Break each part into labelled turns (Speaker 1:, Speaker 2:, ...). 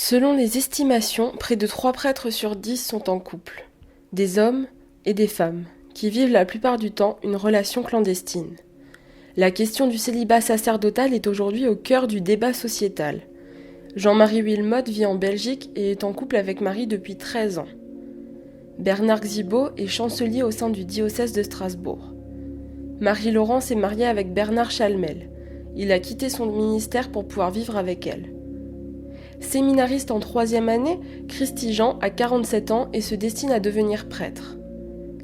Speaker 1: Selon les estimations, près de 3 prêtres sur 10 sont en couple. Des hommes et des femmes, qui vivent la plupart du temps une relation clandestine. La question du célibat sacerdotal est aujourd'hui au cœur du débat sociétal. Jean-Marie Wilmot vit en Belgique et est en couple avec Marie depuis 13 ans. Bernard Xibaud est chancelier au sein du diocèse de Strasbourg. Marie-Laurence est mariée avec Bernard Chalmel. Il a quitté son ministère pour pouvoir vivre avec elle. Séminariste en 3e année, Christy Jean a 47 ans et se destine à devenir prêtre.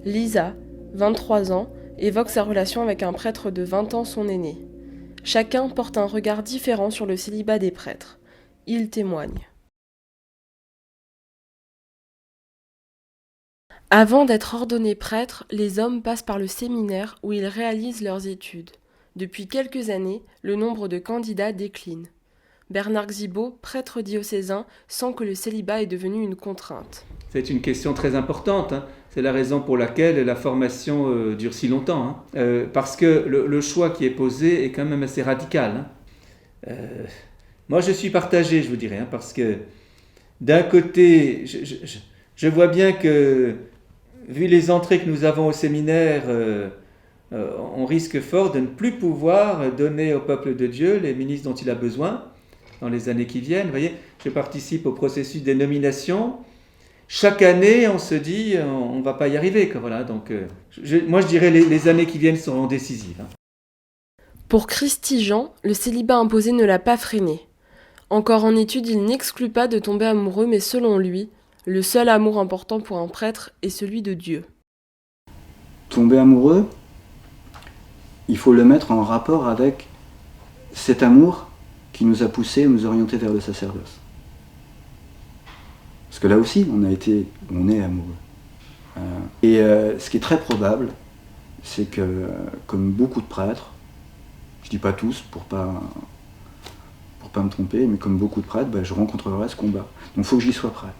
Speaker 1: Lisa, 23 ans, évoque sa relation avec un prêtre de 20 ans son aîné. Chacun porte un regard différent sur le célibat des prêtres. Ils témoignent. Avant d'être ordonnés prêtres, les hommes passent par le séminaire où ils réalisent leurs études. Depuis quelques années, le nombre de candidats décline. Bernard Xibaud, prêtre diocésain, sent que le célibat est devenu une contrainte.
Speaker 2: C'est une question très importante. C'est la raison pour laquelle la formation dure si longtemps. Parce que le choix qui est posé est quand même assez radical. Moi, je suis partagé, je vous dirais, parce que d'un côté, je vois bien que, vu les entrées que nous avons au séminaire, on risque fort de ne plus pouvoir donner au peuple de Dieu les ministres dont il a besoin dans les années qui viennent. Vous voyez, je participe au processus des nominations. Chaque année, on se dit, on ne va pas y arriver. Voilà. Donc, moi, je dirais les années qui viennent seront décisives.
Speaker 1: Pour Christy Jean, le célibat imposé ne l'a pas freiné. Encore en études, il n'exclut pas de tomber amoureux, mais selon lui, le seul amour important pour un prêtre est celui de Dieu.
Speaker 3: Tomber amoureux, il faut le mettre en rapport avec cet amour qui nous a poussés à nous orienter vers le sacerdoce. Parce que là aussi, on est amoureux. Ce qui est très probable, c'est que, comme beaucoup de prêtres, je dis pas tous pour pas me tromper, mais comme beaucoup de prêtres, je rencontrerai ce combat. Donc il faut que j'y sois prêt.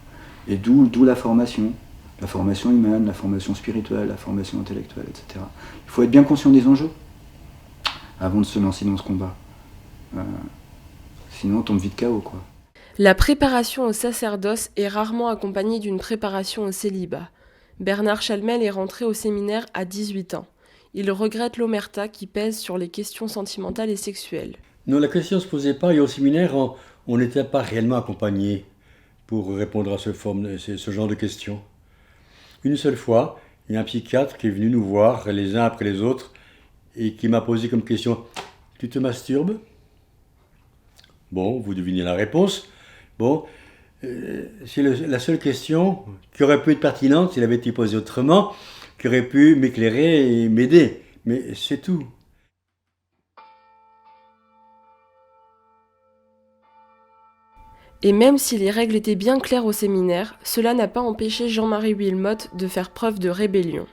Speaker 3: Et d'où la formation humaine, la formation spirituelle, la formation intellectuelle, etc. Il faut être bien conscient des enjeux avant de se lancer dans ce combat. Sinon on tombe vite KO, quoi.
Speaker 1: La préparation au sacerdoce est rarement accompagnée d'une préparation au célibat. Bernard Chalmel est rentré au séminaire à 18 ans. Il regrette l'omerta qui pèse sur les questions sentimentales et sexuelles.
Speaker 4: Non, la question ne se posait pas et au séminaire, on n'était pas réellement accompagné pour répondre à ce genre de questions. Une seule fois, il y a un psychiatre qui est venu nous voir les uns après les autres et qui m'a posé comme question « Tu te masturbes ?» Bon, vous devinez la réponse. Bon, c'est la seule question qui aurait pu être pertinente s'il avait été posée autrement, qui aurait pu m'éclairer et m'aider. Mais c'est tout.
Speaker 1: Et même si les règles étaient bien claires au séminaire, cela n'a pas empêché Jean-Marie Wilmot de faire preuve de rébellion.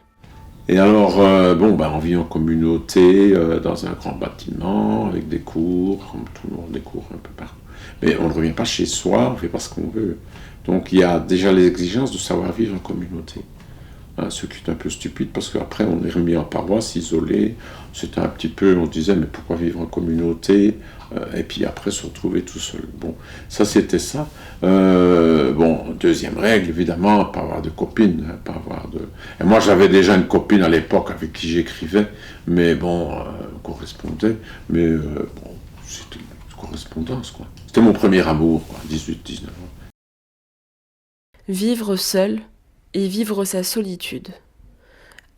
Speaker 5: Et alors, on vit en communauté, dans un grand bâtiment, avec des cours, comme tout le monde, des cours un peu partout. Mais on ne revient pas chez soi, on ne fait pas ce qu'on veut. Donc il y a déjà les exigences de savoir vivre en communauté. Ce qui est un peu stupide, parce qu'après on est remis en paroisse, isolé. C'était un petit peu, on disait, mais pourquoi vivre en communauté ? Et puis après se retrouver tout seul. Bon, ça c'était ça. Deuxième règle, évidemment, pas avoir de copine. Et moi j'avais déjà une copine à l'époque avec qui j'écrivais, mais on correspondait. Mais c'était une correspondance, quoi. C'était mon premier amour, 18-19 ans.
Speaker 1: Vivre seul et vivre sa solitude.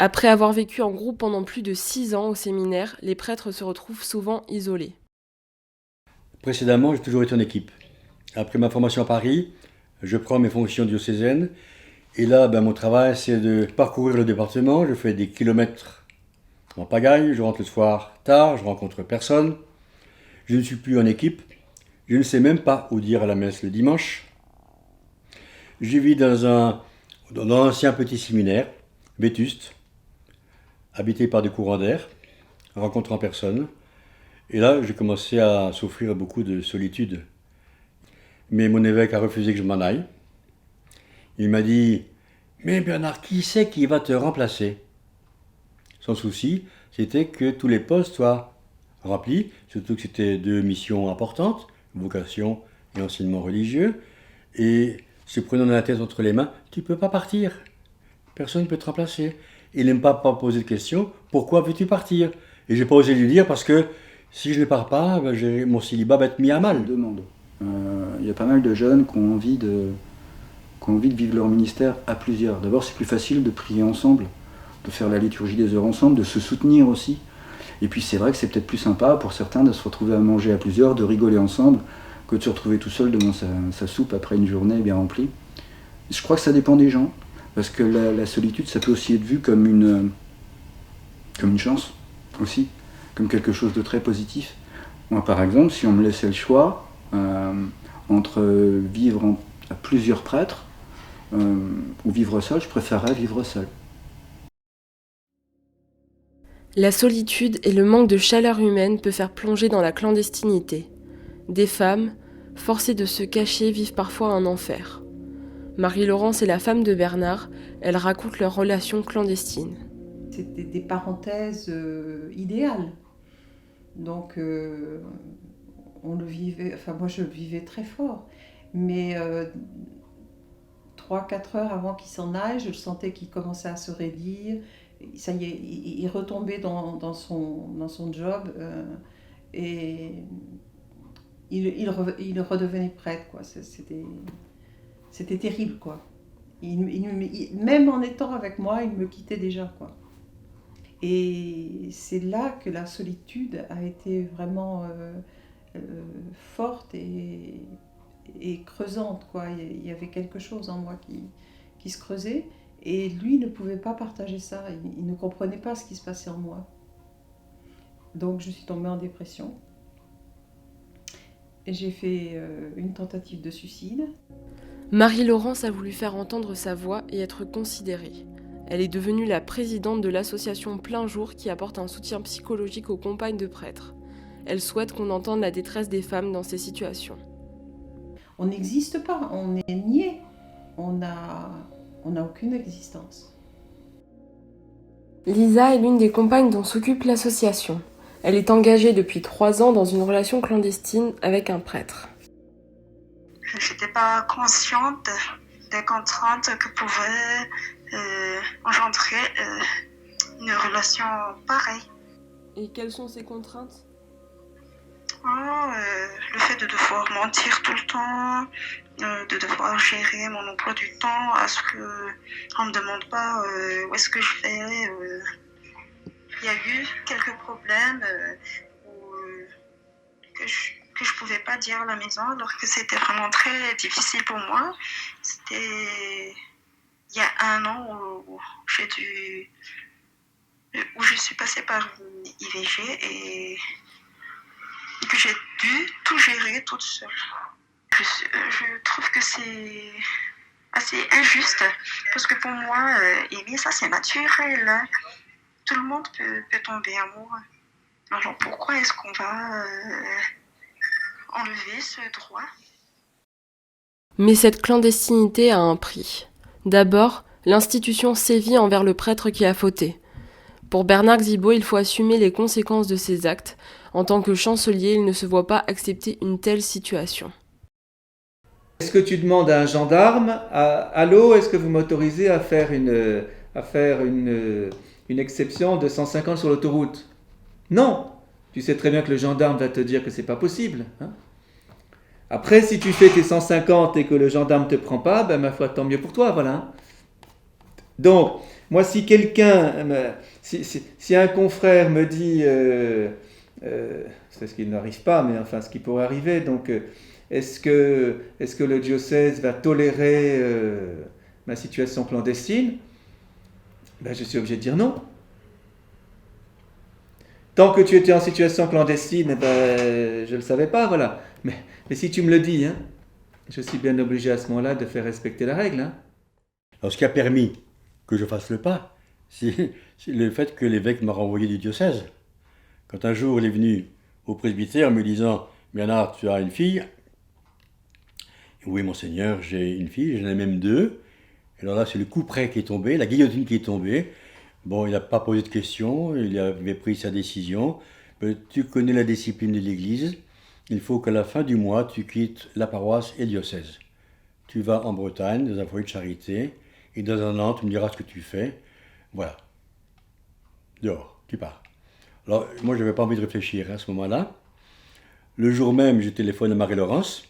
Speaker 1: Après avoir vécu en groupe pendant plus de 6 ans au séminaire, les prêtres se retrouvent souvent isolés.
Speaker 4: Précédemment, j'ai toujours été en équipe. Après ma formation à Paris, je prends mes fonctions diocésaines. Et là, mon travail, c'est de parcourir le département. Je fais des kilomètres en pagaille. Je rentre le soir tard, je rencontre personne. Je ne suis plus en équipe. Je ne sais même pas où dire à la messe le dimanche. Je vis dans l'ancien petit séminaire, vétuste, habité par des courants d'air, rencontrant personne. Et là, j'ai commencé à souffrir beaucoup de solitude. Mais mon évêque a refusé que je m'en aille. Il m'a dit « Mais Bernard, qui c'est qui va te remplacer ?» Son souci, c'était que tous les postes soient remplis, surtout que c'était 2 missions importantes, vocation et enseignement religieux. et se prenant la tête entre les mains, tu ne peux pas partir. Personne ne peut te remplacer. Il n'aime pas poser de questions, pourquoi veux-tu partir? Et je n'ai pas osé lui dire parce que si je ne pars pas, mon célibat va être mis à mal.
Speaker 3: Demande. Il y a pas mal de jeunes qui ont envie de vivre leur ministère à plusieurs. D'abord, c'est plus facile de prier ensemble, de faire la liturgie des heures ensemble, de se soutenir aussi. Et puis c'est vrai que c'est peut-être plus sympa pour certains de se retrouver à manger à plusieurs, de rigoler ensemble, que de se retrouver tout seul devant sa soupe après une journée bien remplie. Je crois que ça dépend des gens, parce que la solitude, ça peut aussi être vu comme une chance aussi, comme quelque chose de très positif. Moi par exemple, si on me laissait le choix entre vivre à plusieurs prêtres ou vivre seul, je préférerais vivre seul.
Speaker 1: La solitude et le manque de chaleur humaine peut faire plonger dans la clandestinité. Des femmes, forcées de se cacher, vivent parfois un enfer. Marie-Laurence est la femme de Bernard, elle raconte leur relation clandestine.
Speaker 6: C'était des parenthèses idéales. Donc on le vivait, enfin moi je le vivais très fort. Mais 3-4 heures avant qu'il s'en aille, je le sentais qu'il commençait à se raidir. Ça y est, il retombait dans son job et il redevenait prêtre, quoi. C'était terrible, quoi. Même en étant avec moi, il me quittait déjà, quoi. Et c'est là que la solitude a été vraiment forte et creusante, quoi. Il y avait quelque chose en moi qui se creusait. Et lui ne pouvait pas partager ça, il ne comprenait pas ce qui se passait en moi. Donc je suis tombée en dépression. Et j'ai fait une tentative de suicide.
Speaker 1: Marie-Laurence a voulu faire entendre sa voix et être considérée. Elle est devenue la présidente de l'association Plein Jour qui apporte un soutien psychologique aux compagnes de prêtres. Elle souhaite qu'on entende la détresse des femmes dans ces situations.
Speaker 6: On n'existe pas, on est niais, on n'a aucune existence.
Speaker 1: Lisa est l'une des compagnes dont s'occupe l'association. Elle est engagée depuis 3 ans dans une relation clandestine avec un prêtre.
Speaker 7: Je n'étais pas consciente des contraintes que pouvait engendrer une relation pareille.
Speaker 1: Et quelles sont ces contraintes ?
Speaker 7: Le fait de devoir mentir tout le temps, de devoir gérer mon emploi du temps, à ce qu'on ne me demande pas où est-ce que je vais. Il y a eu quelques problèmes que je pouvais pas dire à la maison, alors que c'était vraiment très difficile pour moi. C'était il y a 1 an où je suis passée par une IVG et que j'ai dû tout gérer toute seule. Je trouve que c'est assez injuste, parce que pour moi, aimer, ça c'est naturel. Hein. Tout le monde peut tomber amoureux. Alors pourquoi est-ce qu'on va enlever ce droit ?
Speaker 1: Mais cette clandestinité a un prix. D'abord, l'institution sévit envers le prêtre qui a fauté. Pour Bernard Xibaud, il faut assumer les conséquences de ses actes. En tant que chancelier, il ne se voit pas accepter une telle situation.
Speaker 2: Est-ce que tu demandes à un gendarme, allô, est-ce que vous m'autorisez à faire une exception de 150 sur l'autoroute? Non. Tu sais très bien que le gendarme va te dire que c'est pas possible. Hein. Après, si tu fais tes 150 et que le gendarme te prend pas, ben ma foi, tant mieux pour toi, voilà. Donc, moi, si si un confrère me dit, c'est ce qui n'arrive pas, mais enfin ce qui pourrait arriver, donc est-ce que le diocèse va tolérer ma situation clandestine? Ben, je suis obligé de dire non. Tant que tu étais en situation clandestine, ben, je ne le savais pas, voilà. Mais si tu me le dis, hein, je suis bien obligé à ce moment-là de faire respecter la règle. Hein.
Speaker 4: Alors, ce qui a permis que je fasse le pas, c'est le fait que l'évêque m'a renvoyé du diocèse. Quand un jour il est venu au presbytère me disant « Bernard, tu as une fille ?» Oui, monseigneur, j'ai une fille, j'en ai même 2. Et alors là, c'est le coup près qui est tombé, la guillotine qui est tombée. Bon, il n'a pas posé de questions, il avait pris sa décision. Tu connais la discipline de l'Église, il faut qu'à la fin du mois, tu quittes la paroisse et le diocèse. tu vas en Bretagne, dans un foyer de charité, et dans un an, tu me diras ce que tu fais. Voilà. Dehors, tu pars. Alors, moi, je n'avais pas envie de réfléchir à ce moment-là. Le jour même, je téléphone à Marie-Laurence,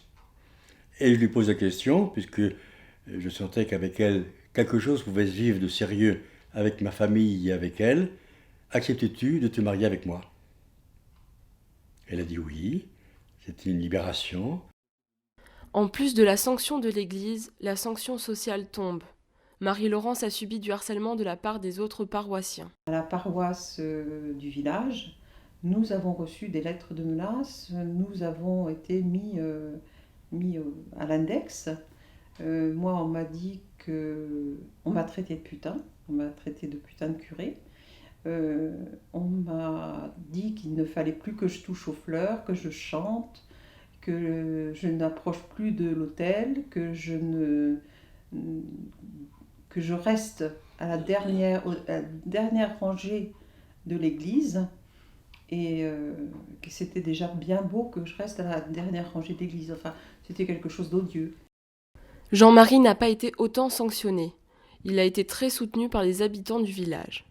Speaker 4: et je lui pose la question, puisque je sentais qu'avec elle, quelque chose pouvait se vivre de sérieux avec ma famille et avec elle. Acceptes-tu de te marier avec moi ? Elle a dit oui, c'était une libération.
Speaker 1: En plus de la sanction de l'Église, la sanction sociale tombe. Marie-Laurence a subi du harcèlement de la part des autres paroissiens.
Speaker 6: À la paroisse du village, nous avons reçu des lettres de menaces, nous avons été mis à l'index. Moi, on m'a dit on m'a traité de putain, on m'a traité de putain de curé. On m'a dit qu'il ne fallait plus que je touche aux fleurs, que je chante, que je n'approche plus de l'autel, que je reste à la dernière rangée de l'église, et que c'était déjà bien beau que je reste à la dernière rangée d'église. Enfin, c'était quelque chose d'odieux.
Speaker 1: Jean-Marie n'a pas été autant sanctionné. Il a été très soutenu par les habitants du village.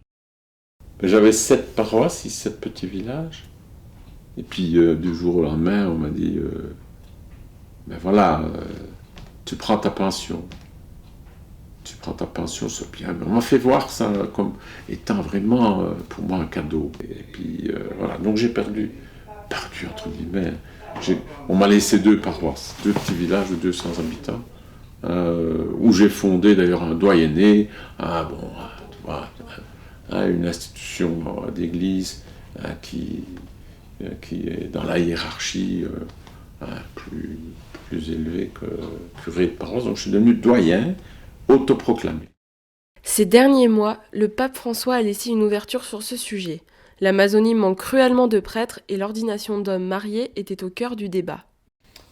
Speaker 5: J'avais 7 paroisses, 7 petits villages. Et puis du jour au lendemain, on m'a dit ben voilà, tu prends ta pension. Tu prends ta pension, c'est bien. Mais on m'a fait voir ça comme étant vraiment pour moi un cadeau. Et puis voilà, donc j'ai perdu entre guillemets. On m'a laissé 2 paroisses, 2 petits villages de 200 habitants, où j'ai fondé d'ailleurs un doyenné, une institution d'église qui est dans la hiérarchie plus élevée que curé de paroisse. Donc je suis devenu doyen, autoproclamé.
Speaker 1: Ces derniers mois, le pape François a laissé une ouverture sur ce sujet. L'Amazonie manque cruellement de prêtres et l'ordination d'hommes mariés était au cœur du débat.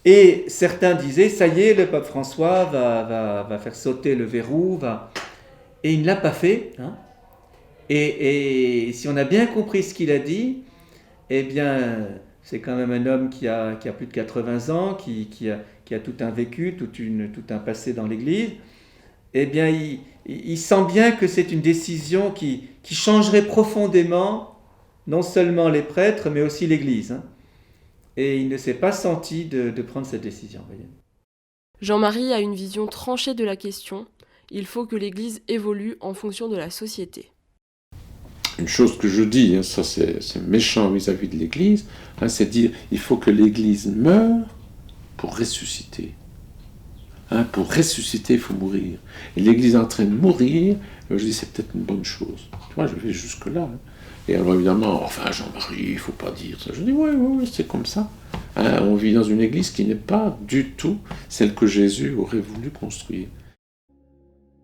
Speaker 2: Et certains disaient, ça y est, le pape François va faire sauter le verrou, et il ne l'a pas fait. Hein. Et si on a bien compris ce qu'il a dit, eh bien, c'est quand même un homme qui a plus de 80 ans, qui a tout un vécu, tout un passé dans l'Église. Eh bien, il sent bien que c'est une décision qui changerait profondément non seulement les prêtres, mais aussi l'Église. Hein. Et il ne s'est pas senti de prendre cette décision. Voyez.
Speaker 1: Jean-Marie a une vision tranchée de la question. Il faut que l'Église évolue en fonction de la société.
Speaker 5: Une chose que je dis, hein, ça c'est méchant vis-à-vis de l'Église, hein, c'est dire il faut que l'Église meure pour ressusciter. Hein, pour ressusciter, il faut mourir. Et l'Église est en train de mourir, je dis c'est peut-être une bonne chose. Tu vois, je vais jusque-là. Hein. Et alors évidemment, enfin Jean-Marie, il ne faut pas dire ça. Je dis oui, c'est comme ça. Hein, on vit dans une Église qui n'est pas du tout celle que Jésus aurait voulu construire.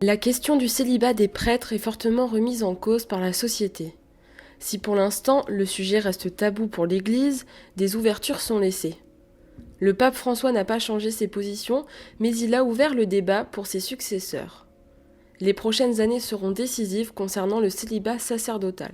Speaker 1: La question du célibat des prêtres est fortement remise en cause par la société. Si pour l'instant le sujet reste tabou pour l'Église, des ouvertures sont laissées. Le pape François n'a pas changé ses positions, mais il a ouvert le débat pour ses successeurs. Les prochaines années seront décisives concernant le célibat sacerdotal.